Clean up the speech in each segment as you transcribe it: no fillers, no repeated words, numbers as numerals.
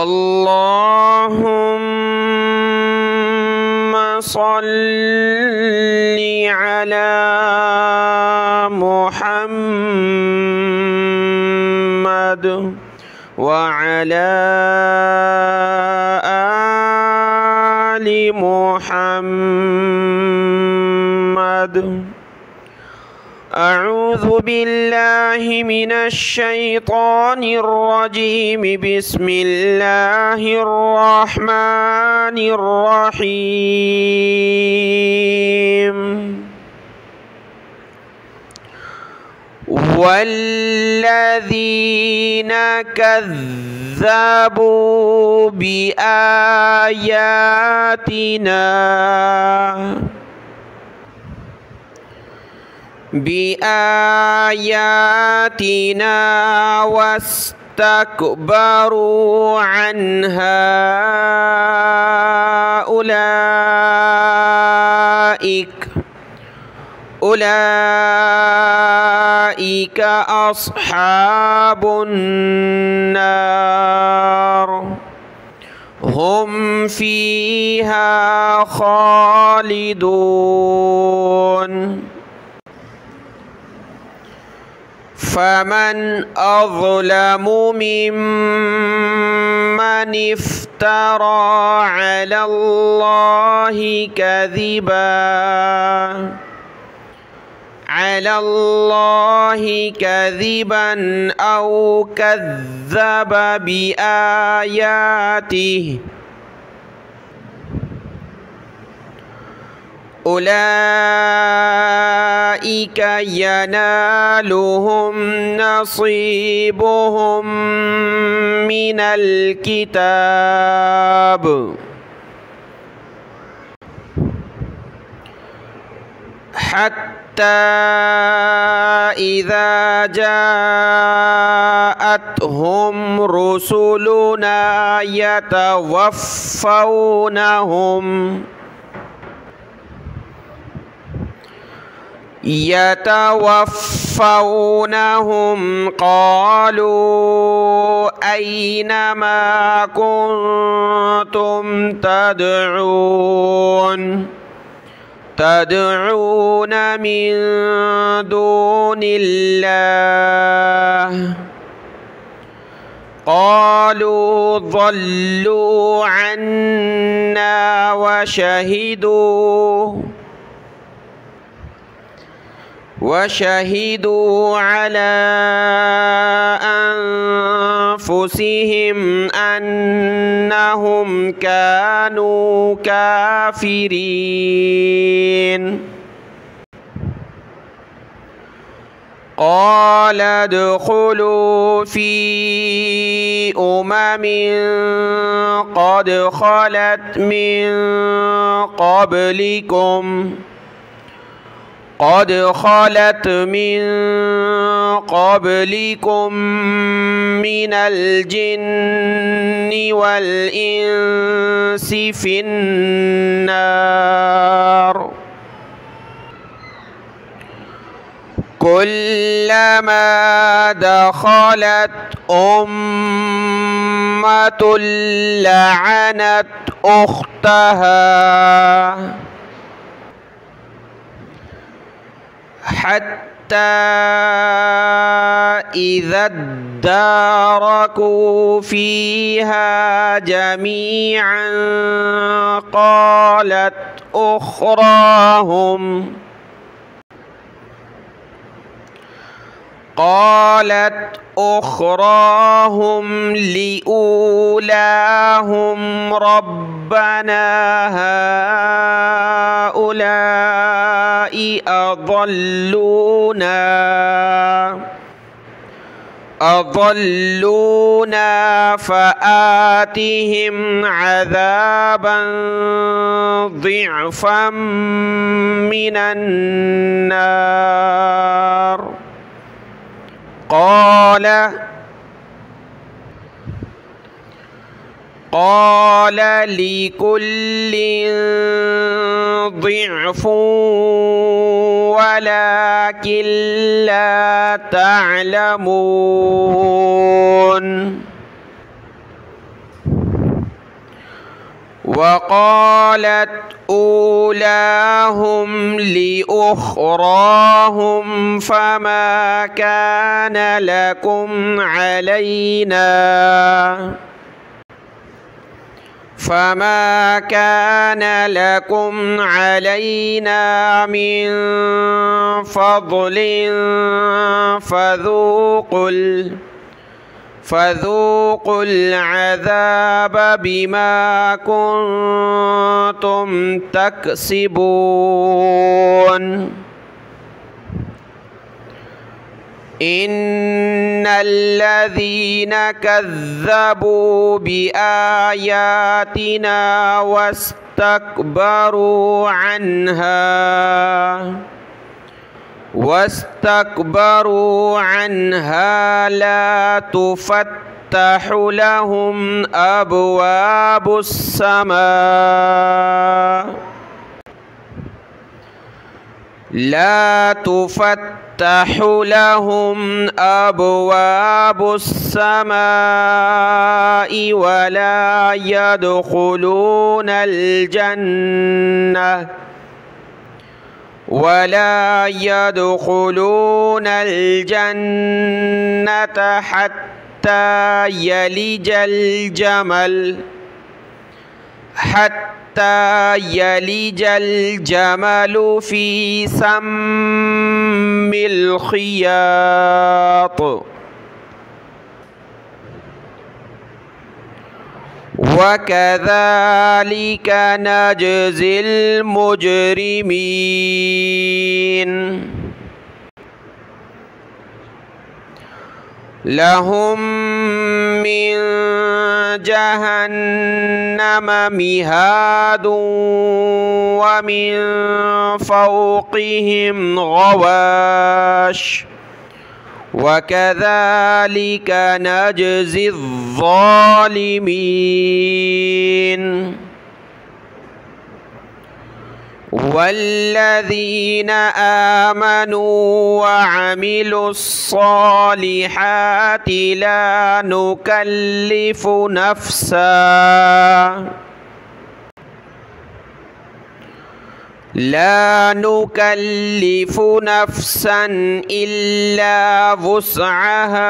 اللهم صل على محمد وعلى آل محمد. أعوذ بالله من الشيطان الرجيم. بسم الله الرحمن الرحيم. والذين كذبوا بآياتنا واستكبروا عنها أولئك أصحاب النار هم فيها خالدون. فمن أظلم ممن افترى على الله كذبا أو كذب بآياته أولئك ينالهم نصيبهم من الكتاب حتى إذا جاءتهم رسلنا يتوفونهم قالوا أين ما كنتم تدعون من دون الله قالوا ضلوا عنا وشهدوا على أنفسهم أنهم كانوا كافرين. قال ادخلوا في قد خلت من قبلكم من الجن والإنس في النار كلما دخلت أمة لعنت أختها حتى إذا اداركوا فيها جميعا قالت أخراهم لأولاهم ربنا هؤلاء أضلونا فآتهم عذابا ضعفا من النار قال لكل ضعف ولكن لا تعلمون. وقالت أولاهم لأخراهم فما كان لكم علينا من فضل فذوقوا العذاب بما كنتم تكسبون إن الذين كذبوا بآياتنا واستكبروا عنها لا تفتح لهم أبواب السماء ولا يدخلون الجنة حتى يلج الجمل في سم الخياط وكذلك نجزي المجرمين لهم من جهنم مهاد ومن فوقهم غواش وكذلك نجزي الظالمين والذين آمنوا وعملوا الصالحات لا نكلف نفسا إلا وسعها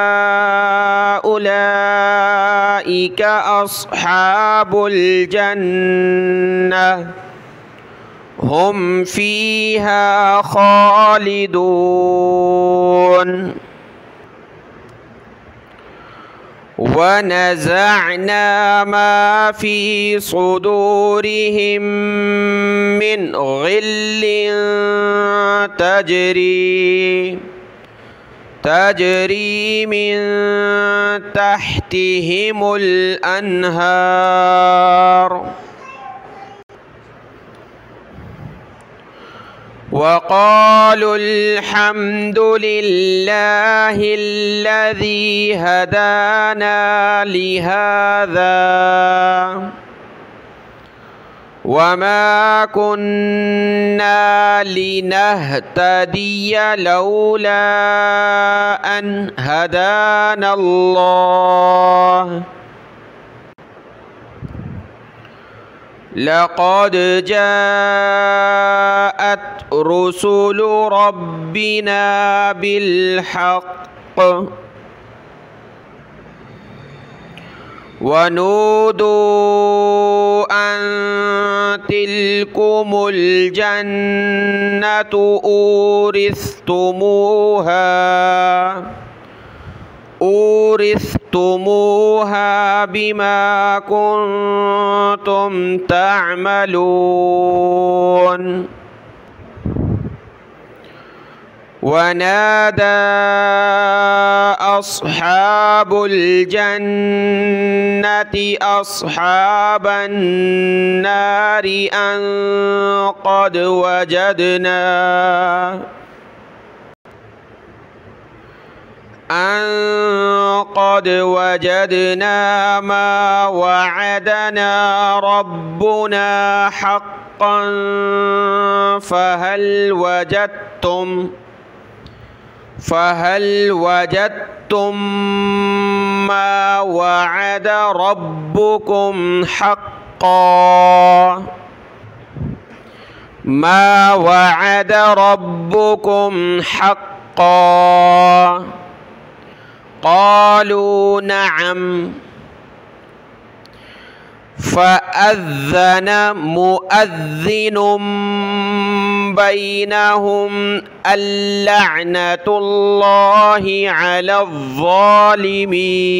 أولئك أصحاب الجنة هم فيها خالدون ونزعنا ما في صدورهم من غل تجري من تحتهم الأنهار وقالوا الحمد لله الذي هدانا لهذا وما كنا لنهتدي لولا أن هدانا الله لقد جاءت رسل ربنا بالحق ونودوا أن تلكم الجنة أورثتموها بما كنتم تعملون ونادى أصحاب الجنة أصحاب النار أن قد وجدنا ما وعدنا ربنا حقا فهل وجدتم ما وعد ربكم حقا حقا ما وعد ربكم حقا قالوا نعم فأذن مؤذن بينهم اللعنة الله على الظالمين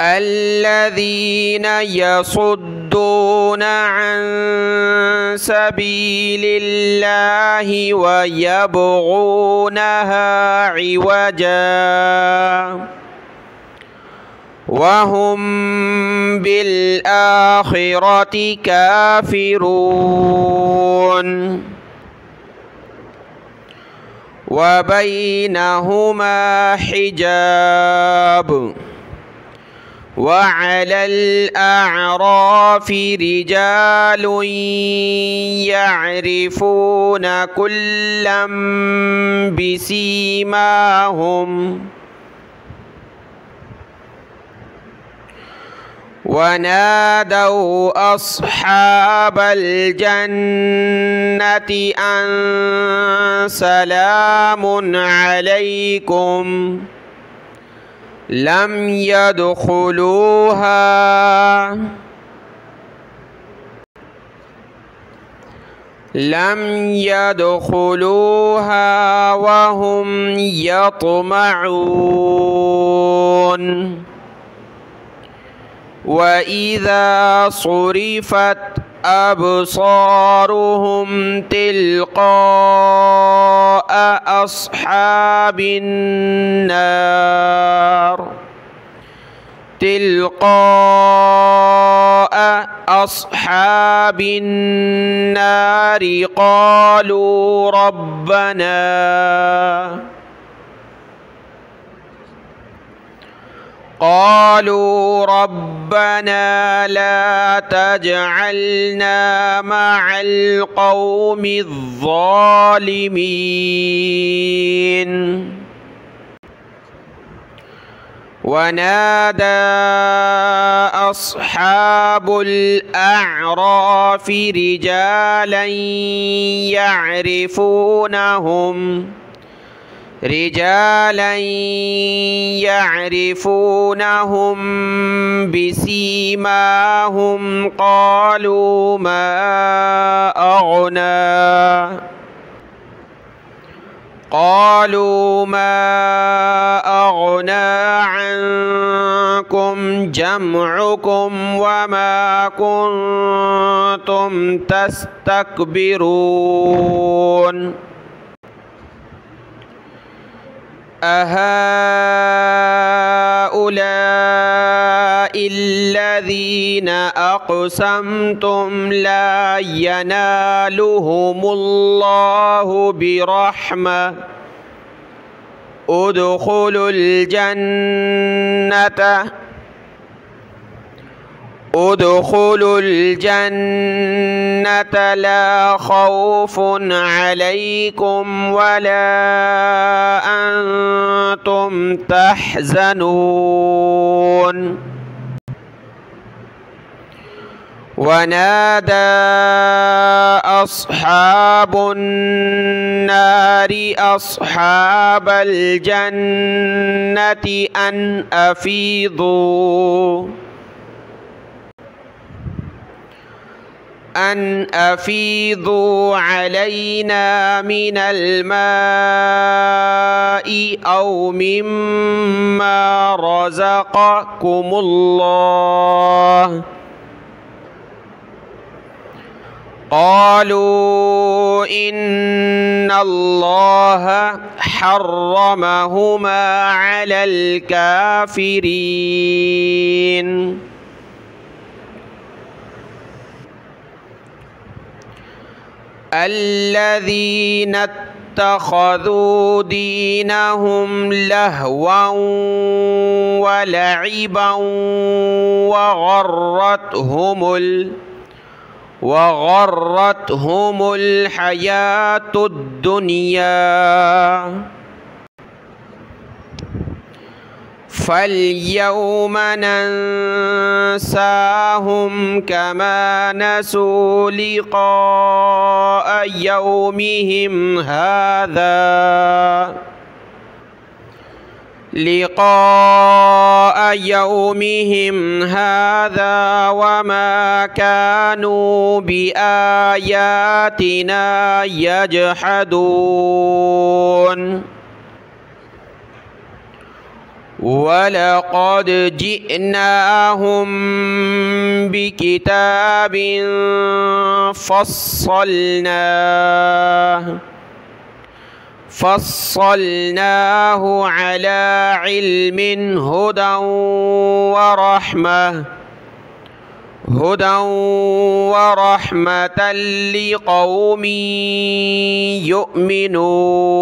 الذين يصدون عن سبيل الله ويبغونها عوجا وهم بالآخرة كافرون وبينهما حجاب وعلى الأعراف رجال يعرفون كلا بسيماهم ونادوا أصحاب الجنة أن سلام عليكم لم يدخلوها وهم يطمعون وإذا صرفت أبصارهم تلقاء أصحاب النار قالوا ربنا لا تجعلنا مع القوم الظالمين ونادى أصحاب الأعراف رجالا يعرفونهم بسيماهم قالوا ما أغنى عنكم جمعكم وما كنتم تستكبرون أهؤلاء الذين أقسمتم لا ينالهم الله برحمة ادخلوا الجنة لا خوف عليكم ولا أنتم تحزنون ونادى أصحاب النار أصحاب الجنة أن أفيضوا علينا من الماء أو مما رزقكم الله قالوا إن الله حرمهما على الكافرين الذين اتخذوا دينهم لهوا ولعبا وغرتهم الحياة الدنيا فاليوم ننساهم كما نسوا لقاء يومهم هذا وما كانوا بآياتنا يجحدون ولقد جئناهم بكتاب فصلناه على علم هدى ورحمة لقوم يؤمنون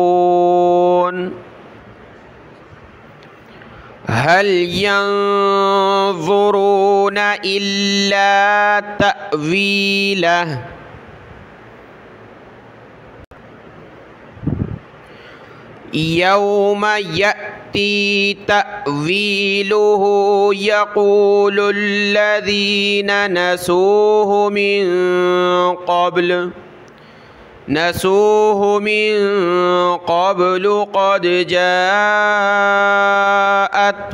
هل ينظرون إلا تأويله يوم يأتي تأويله يقول الذين نسوه من قبل قد جاءت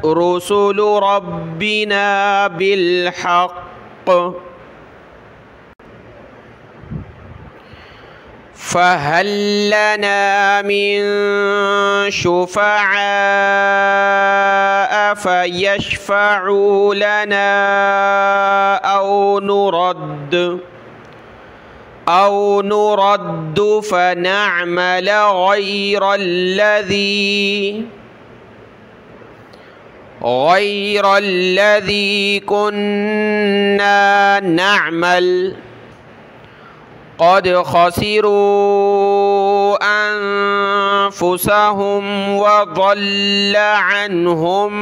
رسل ربنا بالحق فهل لنا من شفعاء فيشفعوا لنا أو نرد فنعمل غير الذي كنا نعمل قد خسروا أنفسهم وضل عنهم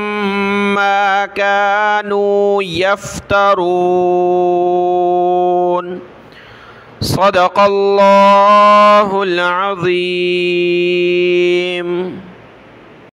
ما كانوا يفترون صدق الله العظيم.